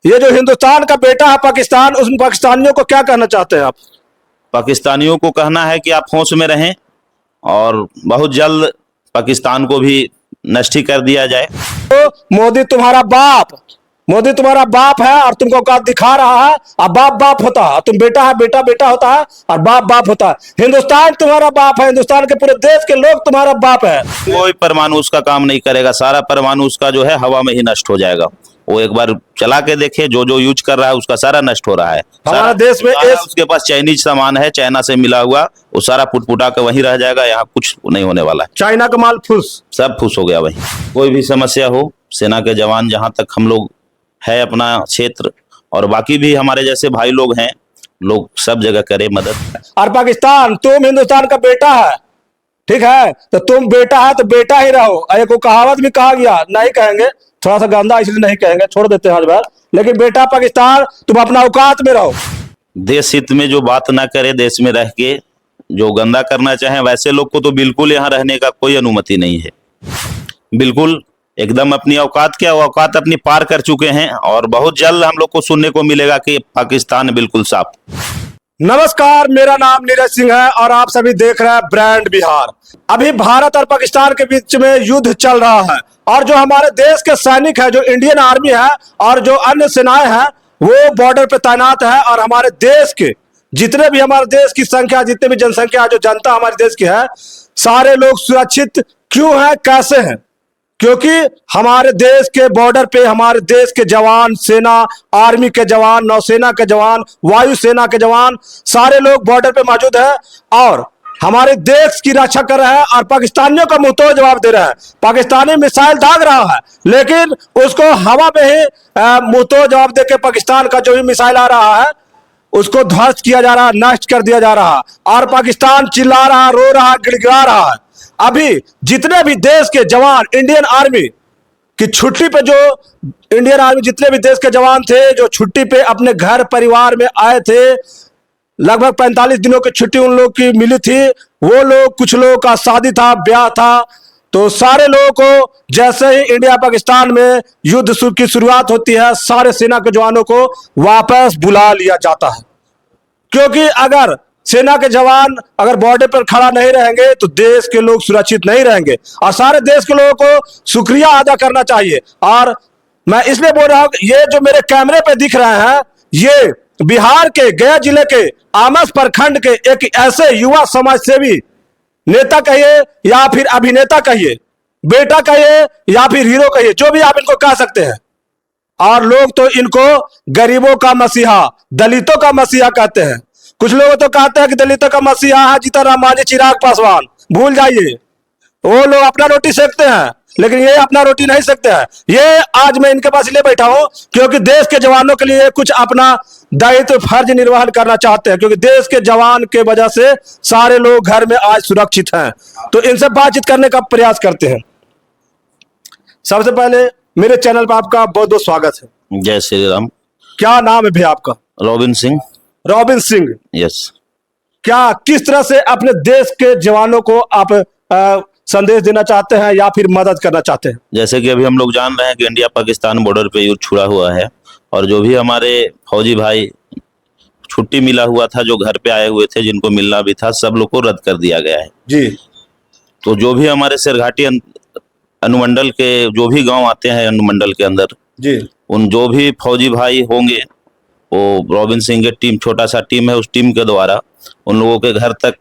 ये जो हिंदुस्तान का बेटा है पाकिस्तान, उस पाकिस्तानियों को क्या कहना चाहते हैं आप? पाकिस्तानियों को कहना है कि आप होश में रहें और बहुत जल्द पाकिस्तान को भी नष्ट ही कर दिया जाए। तो मोदी तुम्हारा बाप है और तुमको औकात दिखा रहा है। और बाप बाप होता है, तुम बेटा है, बेटा बेटा होता है और बाप बाप होता है। हिंदुस्तान तुम्हारा बाप है, हिंदुस्तान के पूरे देश के लोग तुम्हारा बाप है। कोई परमाणु उसका काम नहीं करेगा, सारा परमाणु उसका जो है हवा में ही नष्ट हो जाएगा। वो एक बार चला के देखे, जो जो यूज कर रहा है उसका सारा नष्ट हो रहा है। हमारे देश में उसके पास चाइनीज सामान है, चाइना से मिला हुआ, वो सारा फुटफुटा के वहीं रह जाएगा। यहाँ कुछ नहीं होने वाला है। चाइना का माल फुस, सब फुस हो गया वहीं। कोई भी समस्या हो, सेना के जवान जहां तक हम लोग है अपना क्षेत्र और बाकी भी हमारे जैसे भाई लोग हैं, लोग सब जगह करे मदद। और पाकिस्तान, तुम हिंदुस्तान का बेटा है, ठीक है? तो तुम बेटा है तो बेटा ही रहो। एक वो कहावत भी कहा गया, नहीं कहेंगे, थोड़ा सा गंदा इसलिए नहीं कहेंगे, छोड़ देते हैं आज बार। लेकिन बेटा पाकिस्तान, तुम अपना औकात में रहो। देश हित में जो बात ना करे, देश में रह के जो गंदा करना चाहे, वैसे लोग को तो बिल्कुल यहाँ रहने का कोई अनुमति नहीं है। बिल्कुल एकदम अपनी औकात क्या, औकात अपनी पार कर चुके हैं और बहुत जल्द हम लोग को सुनने को मिलेगा कि पाकिस्तान बिल्कुल साफ। नमस्कार, मेरा नाम नीरज सिंह है और आप सभी देख रहे हैं ब्रांड बिहार। अभी भारत और पाकिस्तान के बीच में युद्ध चल रहा है और जो हमारे देश के सैनिक है, जो इंडियन आर्मी है और जो अन्य सेनाएं हैं, वो बॉर्डर पे तैनात है। और हमारे देश के जितने भी, हमारे देश की संख्या, जितने भी जनसंख्या, जो जनता हमारे देश की है, सारे लोग सुरक्षित क्यों हैं, कैसे हैं? क्योंकि हमारे देश के बॉर्डर पे हमारे देश के जवान, सेना, आर्मी के जवान, नौसेना के जवान, वायुसेना के जवान, सारे लोग बॉर्डर पे मौजूद है और हमारे देश की रक्षा कर रहे हैं और पाकिस्तानियों का मुंहतोड़ जवाब दे रहे हैं। पाकिस्तानी मिसाइल दाग रहा है, लेकिन उसको हवा में ही मुंहतोड़ जवाब देके पाकिस्तान का जो भी मिसाइल आ रहा है उसको ध्वस्त किया जा रहा है, नष्ट कर दिया जा रहा है। और पाकिस्तान चिल्ला रहा, रो रहा, गिड़गिड़ा रहा है। अभी जितने भी देश के जवान, इंडियन आर्मी की छुट्टी पे, जो इंडियन आर्मी जितने भी देश के जवान थे जो छुट्टी पे अपने घर परिवार में आए थे, लगभग 45 दिनों की छुट्टी उन लोग की मिली थी। वो लोग, कुछ लोगों का शादी था, ब्याह था, तो सारे लोगों को जैसे ही इंडिया पाकिस्तान में युद्ध की शुरुआत होती है, सारे सेना के जवानों को वापस बुला लिया जाता है। क्योंकि अगर सेना के जवान अगर बॉर्डर पर खड़ा नहीं रहेंगे तो देश के लोग सुरक्षित नहीं रहेंगे और सारे देश के लोगों को शुक्रिया अदा करना चाहिए। और मैं इसलिए बोल रहा हूं, ये जो मेरे कैमरे पे दिख रहे हैं, ये बिहार के गया जिले के आमस प्रखंड के एक ऐसे युवा समाज सेवी, नेता कहिए या फिर अभिनेता कहिए, बेटा कहिए या फिर हीरो कहिए, जो भी आप इनको कह सकते हैं। और लोग तो इनको गरीबों का मसीहा, दलितों का मसीहा कहते हैं। कुछ लोग तो कहते हैं कि दलितों का मसीहा है जीतन राम मांझी, चिराग पासवान। भूल जाइए, वो लोग अपना रोटी सेकते हैं, लेकिन ये अपना रोटी नहीं सेकते हैं। ये आज मैं इनके पास इसलिए बैठा हूं क्योंकि देश के जवानों के लिए कुछ अपना दायित्व, फर्ज निर्वहन करना चाहते हैं। क्योंकि देश के जवान के वजह से सारे लोग घर में आज सुरक्षित हैं, तो इनसे बातचीत करने का प्रयास करते हैं। सबसे पहले मेरे चैनल पर आपका बहुत बहुत स्वागत है। जय श्री राम। क्या नाम है भैया आपका? Robin Singh. Robin Singh, yes. क्या किस तरह से अपने देश के जवानों को आप संदेश देना चाहते हैं या फिर मदद करना चाहते हैं? जैसे कि अभी हम लोग जान रहे हैं कि इंडिया पाकिस्तान बॉर्डर पे युद्ध छुड़ा हुआ है और जो भी हमारे फौजी भाई छुट्टी मिला हुआ था, जो घर पे आए हुए थे, जिनको मिलना भी था, सब लोग को रद्द कर दिया गया है जी। तो जो भी हमारे शेरघाटी अनुमंडल के जो भी गांव आते हैं अनुमंडल के अंदर जी, उन जो भी फौजी भाई होंगे, वो रॉबिन सिंह की टीम, छोटा सा टीम है, उस टीम के द्वारा उन लोगों के घर तक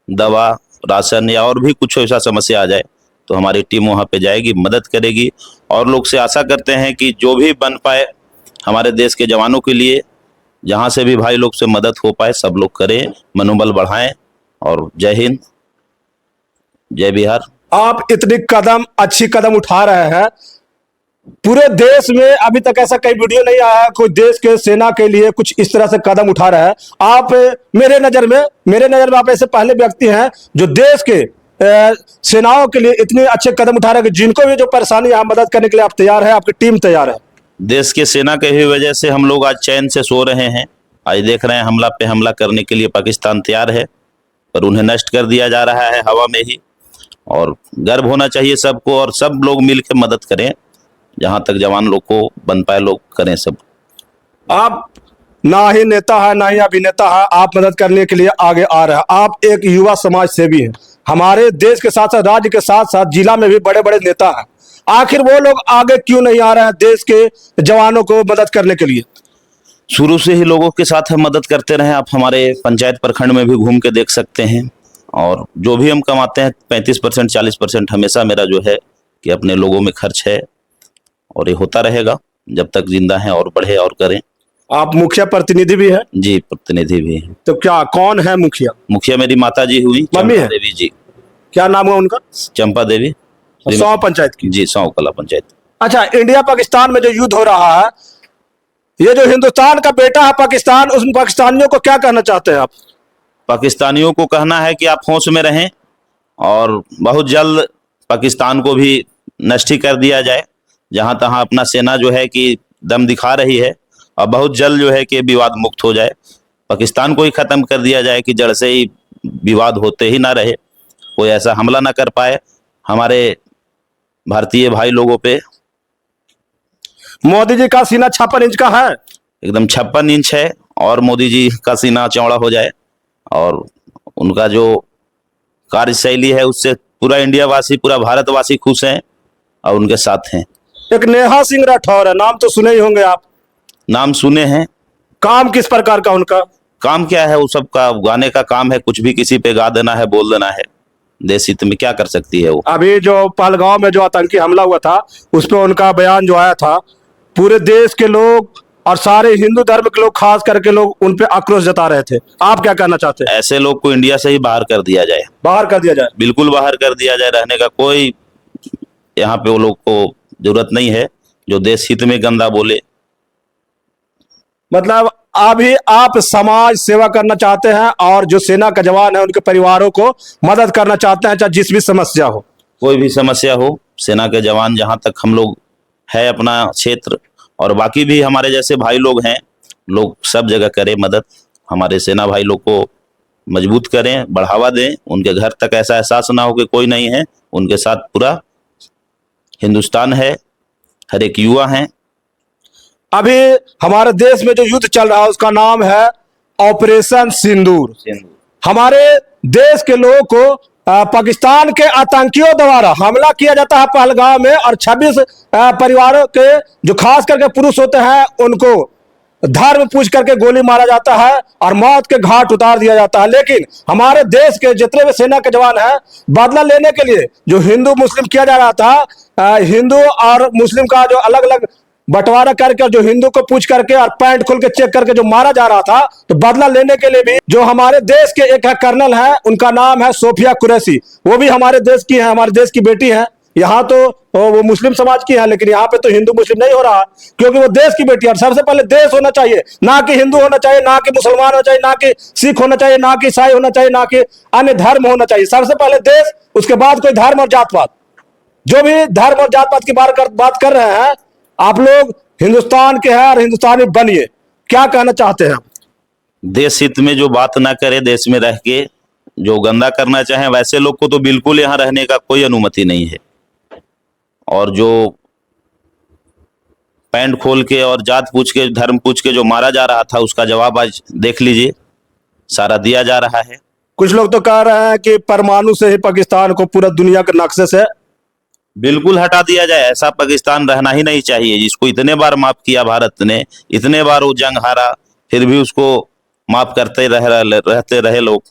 दवा, राशन या और भी कुछ ऐसा समस्या आ जाए तो हमारी टीम वहां पे जाएगी, मदद करेगी। और लोग से आशा करते हैं कि जो भी बन पाए हमारे देश के जवानों के लिए, जहां से भी भाई लोग से मदद हो पाए, सब लोग करें, मनोबल बढ़ाएं। और जय हिंद, जय बिहार। आप इतनी अच्छी कदम उठा रहे हैं। पूरे देश में अभी तक ऐसा कई वीडियो नहीं आया है कोई देश के सेना के लिए कुछ इस तरह से कदम उठा रहा है। आप मेरे नजर में आप ऐसे पहले व्यक्ति हैं जो देश के सेनाओं के लिए इतने अच्छे कदम उठा रहे हैं कि जिनको भी जो परेशानी है, मदद करने के लिए आप तैयार है, आपकी टीम तैयार है। देश के सेना के ही वजह से हम लोग आज चैन से सो रहे हैं। आज देख रहे हैं हमला पे हमला करने के लिए पाकिस्तान तैयार है, पर उन्हें नष्ट कर दिया जा रहा है हवा में ही। और गर्व होना चाहिए सबको और सब लोग मिलकर मदद करें, जहां तक जवान लोग को बन पाए लोग करें सब। आप ना ही नेता है ना ही अभिनेता है, आप मदद करने के लिए आगे आ रहे हैं। आप एक युवा समाज सेवी हैं। हमारे देश के साथ साथ राज्य के साथ साथ जिला में भी बड़े बड़े नेता हैं। आखिर वो लोग आगे क्यों नहीं आ रहे हैं देश के जवानों को मदद करने के लिए? शुरू से ही लोगों के साथ हम मदद करते रहे। आप हमारे पंचायत प्रखंड में भी घूम के देख सकते हैं। और जो भी हम कमाते हैं 35% 40% हमेशा मेरा जो है कि अपने लोगों में खर्च है, और ये होता रहेगा जब तक जिंदा हैं, और बढ़े और करें। आप मुखिया प्रतिनिधि भी हैं? जी, प्रतिनिधि भी हैं। तो क्या कौन है मुखिया? मुखिया मेरी माता जी हुई, मम्मी चंपा है? देवी जी। क्या नाम है उनका? चंपा देवी, 100 पंचायत की। जी, 100 कला पंचायत। अच्छा, इंडिया पाकिस्तान में जो युद्ध हो रहा है, ये जो हिंदुस्तान का बेटा है पाकिस्तान, उस पाकिस्तानियों को क्या कहना चाहते हैं आप? पाकिस्तानियों को कहना है कि आप होश में रहें, और बहुत जल्द पाकिस्तान को भी नष्ट ही कर दिया जाए। जहां तहां अपना सेना जो है कि दम दिखा रही है, और बहुत जल्द जो है कि विवाद मुक्त हो जाए। पाकिस्तान को ही खत्म कर दिया जाए कि जड़ से ही विवाद होते ही ना रहे, कोई ऐसा हमला ना कर पाए हमारे भारतीय भाई लोगों पे। मोदी जी का सीना 56 इंच का है। एकदम 56 इंच है, और मोदी जी का सीना चौड़ा हो जाए, और उनका जो कार्यशैली है उससे पूरा इंडिया वासी, पूरा भारतवासी खुश हैं और उनके साथ हैं। एक नेहा सिंह राठौर है, नाम तो सुने ही होंगे आप। नाम सुने हैं। काम किस प्रकार का उनका? काम क्या है, वो सबका गाने का काम है, कुछ भी किसी पे गा देना है, बोल देना है। देश हित में क्या कर सकती है वो? अभी जो पहलगांव में जो आतंकी हमला हुआ था, उस पर उनका बयान जो आया था, पूरे देश के लोग और सारे हिंदू धर्म के लोग, खास करके लोग उन पे आक्रोश जता रहे थे। आप क्या कहना चाहते हैं? ऐसे लोग को इंडिया से ही बाहर कर दिया जाए। बाहर कर दिया जाए? बिल्कुल बाहर कर दिया जाए। रहने का कोई यहाँ पे वो लोग को जरूरत नहीं है जो देश हित में गंदा बोले। मतलब अभी आप समाज सेवा करना चाहते हैं, और जो सेना का जवान है उनके परिवारों को मदद करना चाहते हैं, चाहे जिस भी समस्या हो। कोई भी समस्या हो, सेना के जवान जहां तक हम लोग है अपना क्षेत्र, और बाकी भी हमारे जैसे भाई लोग हैं, लोग सब जगह करें मदद। हमारे सेना भाई लोग को मजबूत करें, बढ़ावा दें, उनके घर तक ऐसा एहसास ना हो कि कोई नहीं है। उनके साथ पूरा हिंदुस्तान है, हर एक युवा है। अभी हमारे देश में जो युद्ध चल रहा है उसका नाम है ऑपरेशन सिंदूर। हमारे देश के लोगों को पाकिस्तान के आतंकियों द्वारा हमला किया जाता है पहलगाम में, और 26 परिवारों के जो खास करके पुरुष होते हैं उनको धर्म पूछ करके गोली मारा जाता है और मौत के घाट उतार दिया जाता है। लेकिन हमारे देश के जितने भी सेना के जवान हैं, बदला लेने के लिए जो हिंदू मुस्लिम किया जा रहा था, हिंदू और मुस्लिम का जो अलग अलग बंटवारा करके, जो हिंदू को पूछ करके और पैंट खोल के चेक करके जो मारा जा रहा था, तो बदला लेने के लिए भी जो हमारे देश के एक कर्नल है, उनका नाम है सोफिया कुरैशी। वो भी हमारे देश की है, हमारे देश की बेटी है। यहाँ तो वो मुस्लिम समाज की है, लेकिन यहाँ पे तो हिंदू मुस्लिम नहीं हो रहा, क्योंकि वो देश की बेटी है। और सबसे पहले देश होना चाहिए, ना कि हिंदू होना चाहिए, ना कि मुसलमान होना चाहिए, ना कि सिख होना चाहिए, ना कि ईसाई होना चाहिए, ना कि अन्य धर्म होना चाहिए। सबसे पहले देश, उसके बाद कोई धर्म और जात पात। जो भी धर्म और जात पात की बात कर रहे हैं, आप लोग हिंदुस्तान के हैं और हिंदुस्तानी बनिए। क्या कहना चाहते हैं? देश हित में जो बात ना करे, देश में रह के जो गंदा करना चाहे, वैसे लोग को तो बिल्कुल यहाँ रहने का कोई अनुमति नहीं है। और जो पैंट खोल के और जात पूछ के, धर्म पूछ के जो मारा जा रहा था, उसका जवाब आज देख लीजिए, सारा दिया जा रहा है। कुछ लोग तो कह रहे हैं कि परमाणु से ही पाकिस्तान को पूरा दुनिया के नक्शे से बिल्कुल हटा दिया जाए। ऐसा पाकिस्तान रहना ही नहीं चाहिए, जिसको इतने बार माफ किया भारत ने, इतने बार वो जंग हारा, फिर भी उसको माफ करते रहते रहे लोग।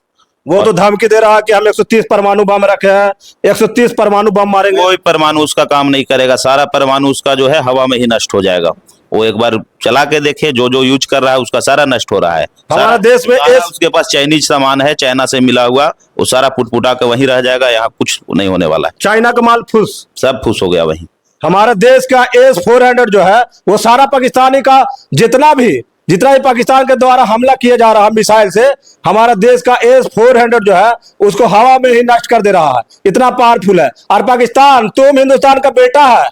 वो तो धमकी दे रहा है कि हम 130 परमाणु बम रखे हैं, 130 परमाणु बम मारेंगे। कोई परमाणु उसका काम नहीं करेगा, सारा परमाणु उसका जो है हवा में ही नष्ट हो जाएगा। वो एक बार चला के देखे, जो जो यूज कर रहा है उसका सारा नष्ट हो रहा है। हमारा देश में उसके पास चाइनीज सामान है, चाइना से मिला हुआ, वो सारा फुटफुटा के वहीं रह जाएगा। यहाँ कुछ नहीं होने वाला है। चाइना का माल फुस, सब फुस हो गया वहीं। हमारे देश का S-400 जो है, वो सारा पाकिस्तानी का जितना भी पाकिस्तान के द्वारा हमला किया जा रहा है मिसाइल से, हमारा देश का S-400 जो है उसको हवा में ही नष्ट कर दे रहा है। इतना पावरफुल है। और पाकिस्तान, तुम हिंदुस्तान का बेटा है,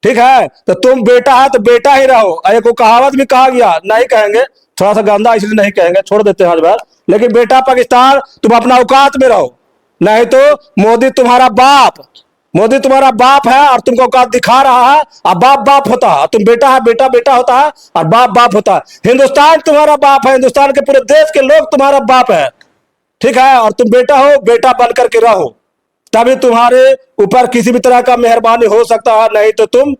ठीक है, तो तुम बेटा है तो बेटा ही रहो। एक कहावत भी कहा गया, नहीं कहेंगे, थोड़ा सा गंदा इसलिए नहीं कहेंगे, छोड़ देते हैं आज बार। लेकिन बेटा पाकिस्तान, तुम अपना औकात में रहो, नहीं तो मोदी तुम्हारा बाप मोदी तुम्हारा बाप है और तुमको औकात दिखा रहा है, और बाप बाप होता है, तुम बेटा है, बेटा बेटा होता है, और बाप बाप होता है। हिंदुस्तान तुम्हारा बाप है, हिंदुस्तान के पूरे देश के लोग तुम्हारा बाप है, ठीक है, और तुम बेटा हो, बेटा बन करके रहो, तभी तुम्हारे ऊपर किसी भी तरह का मेहरबानी हो सकता है, नहीं तो तुम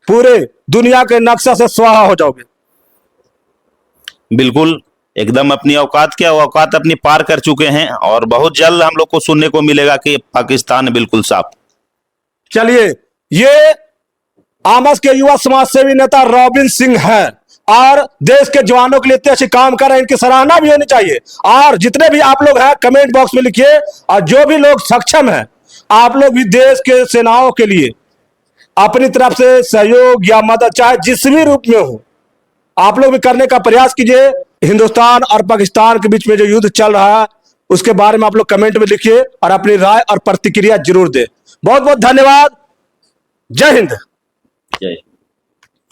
पूरे दुनिया के नक्शा से स्वाहा हो जाओगे। बिल्कुल, एकदम अपनी औकात क्या औकात अपनी पार कर चुके हैं, और बहुत जल्द हम लोग को सुनने को मिलेगा कि पाकिस्तान बिल्कुल साफ। चलिए, ये आमस के युवा समाज सेवी नेता रॉबिन सिंह हैं और देश के जवानों के लिए इतने अच्छे काम कर रहे हैं, इनकी सराहना भी होनी चाहिए। और जितने भी आप लोग हैं कमेंट बॉक्स में लिखिए, और जो भी लोग सक्षम हैं आप लोग भी देश के सेनाओं के लिए अपनी तरफ से सहयोग या मदद चाहे जिस भी रूप में हो आप लोग भी करने का प्रयास कीजिए। हिंदुस्तान और पाकिस्तान के बीच में जो युद्ध चल रहा है उसके बारे में आप लोग कमेंट में लिखिए और अपनी राय और प्रतिक्रिया जरूर दें। बहुत बहुत धन्यवाद। जय हिंद। जय